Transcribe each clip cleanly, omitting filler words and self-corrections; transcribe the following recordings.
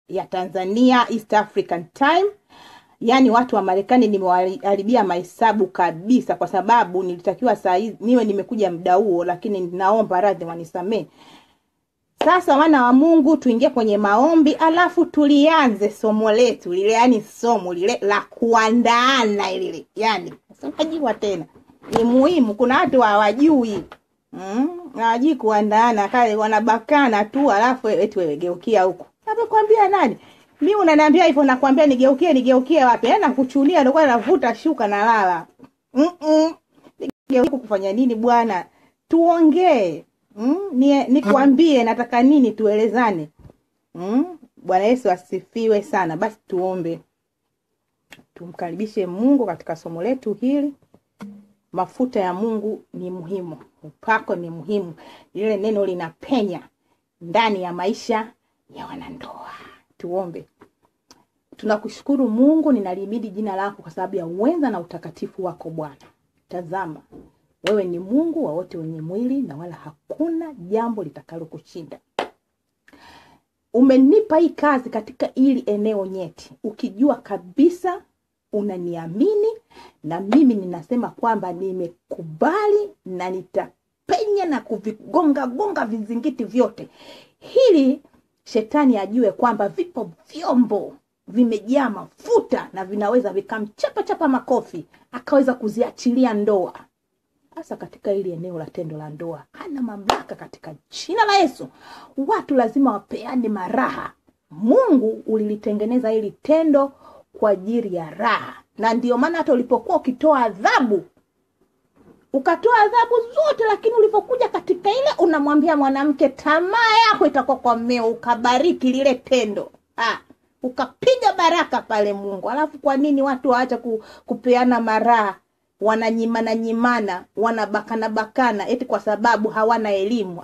ya Tanzania East African Time. Yani watu wa Marekani nimewaharibia mahesabu kabisa, kwa sababu nilitakiwa saa hizi niwe nimekuja muda huo, lakini naomba radhi wanisamee. Sasa wana wa Mungu, tuingie kwenye maombi alafu tulianze somo letu lile, yani somo lile la kuandaana ile. Yani sijajua tena. Ni muhimu, kuna watu hawajui. Hawajui kuandaana, kale wanabakana tu alafu eti wewe geukia huko. Nakwambia nani? Mimi unaniambia hivyo, nakwambia nigeukie wapi? Yana kuchunia ndio navuta shuka na lala. Nigeukie kufanya nini bwana? Tuongee. Nikwambie nataka nini, tuelezane. Bwana Yesu asifiwe sana. Basi tuombe. Tumkaribishe Mungu katika somo letu hili. Mafuta ya Mungu ni muhimu. Upako ni muhimu. Lile neno linapenya ndani ya maisha ya wanandoa. Tuombe. Tunakushukuru Mungu, ninalimidi jina lako kwa sababu ya uweza na utakatifu wako Bwana. Tazama, wewe ni Mungu wa wote wenye mwili na wala hakuna jambo litakalo kushinda. Umenipa hii kazi katika ili eneo nyeti, ukijua kabisa unaniamini, na mimi ninasema kwamba nimekubali na nitapenya na kuvigonga vizingiti vyote. Hili shetani ajue kwamba vipo vyombo vimejaa mafuta na vinaweza vikamchapa makofi akaweza kuziachilia ndoa. Hasa katika hili eneo la tendo la ndoa, hana mamlaka katika jina la Yesu. Watu lazima wapeane maraha. Mungu ulilitengeneza hili tendo kwa ajili ya raha. Na ndio maana hata ulipokuwa ukitoa adhabu, ukatoa adhabu zote, lakini ulipokuja katika ile unamwambia mwanamke tamaa yako itakuwa kwa mmeo, ukabariki lile tendo. Ukapiga baraka pale Mungu. Alafu kwa nini watu waacha kupeana maraha? Wananyimana, wanabakana eti kwa sababu hawana elimu.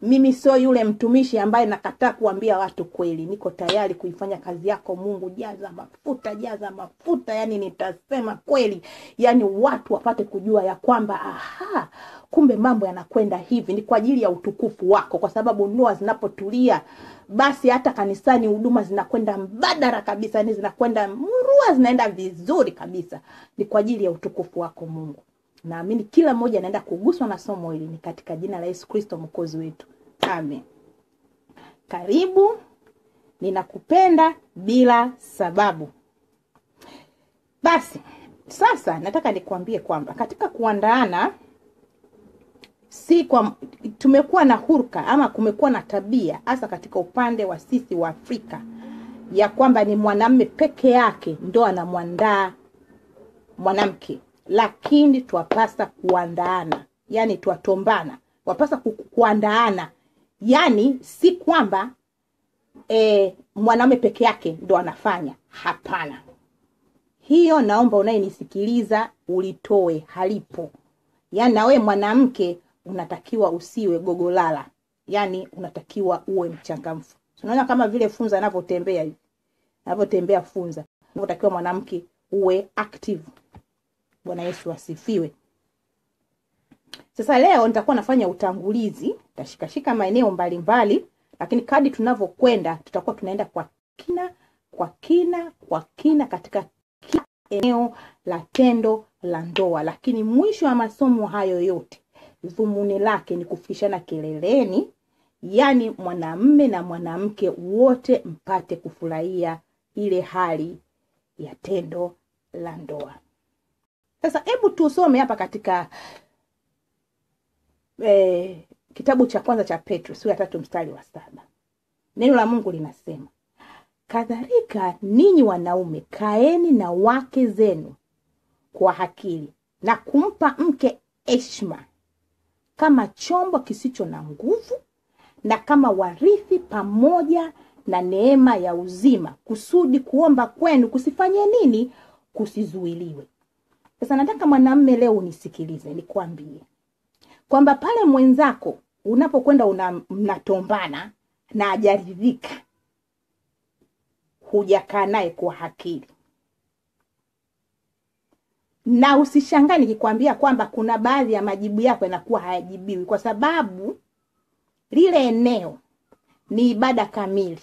Mimi sio yule mtumishi ambaye nakataa kuambia watu kweli. Niko tayari kuifanya kazi yako Mungu. Jaza mafuta, yani nitasema kweli. Yani watu wapate kujua ya kwamba kumbe mambo yanakwenda hivi, ni kwa ajili ya utukufu wako. Kwa sababu ndoa zinapotulia, basi hata kanisani huduma zinakwenda mbadala kabisa, yani zinakwenda murua, zinaenda vizuri kabisa. Ni kwa ajili ya utukufu wako Mungu. Naamini kila mmoja anaenda kuguswa na somo hili, ni katika jina la Yesu Kristo mwokozi wetu. Amen. Karibu. Ninakupenda bila sababu. Basi, sasa nataka nikwambie kwamba katika kuandaana, tumekuwa na hurka ama kumekuwa na tabia, hasa katika upande wa sisi wa Afrika, ya kwamba ni mwanamume peke yake ndo anamwandaa mwanamke. Lakini tuwapasa kuandaana, yani tuwatombana, wapasa kuandaana. Yani si kwamba mwanamume peke yake ndo anafanya. Hapana. Hiyo naomba unayenisikiliza ulitoe, halipo. Yani na wewe mwanamke unatakiwa usiwe gogolala. Yani unatakiwa uwe mchangamfu. Unaona kama vile funza anavyotembea hivi. Anavyotembea funza. Unatakiwa mwanamke uwe active. Bwana Yesu asifiwe. Sasa leo nitakuwa nafanya utangulizi, tashikashika maeneo mbalimbali, lakini kadri tunavyokwenda tutakuwa tunaenda kwa kina katika kila eneo la tendo la ndoa. Lakini mwisho wa masomo hayo yote, dhumuni lake ni kufikishana kileleni, yani mwanamume na mwanamke wote mpate kufurahia ile hali ya tendo la ndoa. Sasa hebu tusome hapa katika kitabu cha kwanza cha Petro sura ya 3 mstari wa 7. Neno la Mungu linasema, kadhalika ninyi wanaume kaeni na wake zenu kwa akili, na kumpa mke heshima kama chombo kisicho na nguvu, na kama warithi pamoja na neema ya uzima, kusudi kuomba kwenu kusifanye nini? Kusizuiliwe. Sasa nataka mwanamume leo unisikilize, nikwambie kwamba pale mwenzako unapokwenda mnatombana na hajaridhika, hujakaa naye kwa akili. Na usishangae nikikwambia kwamba kuna baadhi ya majibu yako yanakuwa hayajibiwi, kwa sababu lile eneo ni ibada kamili.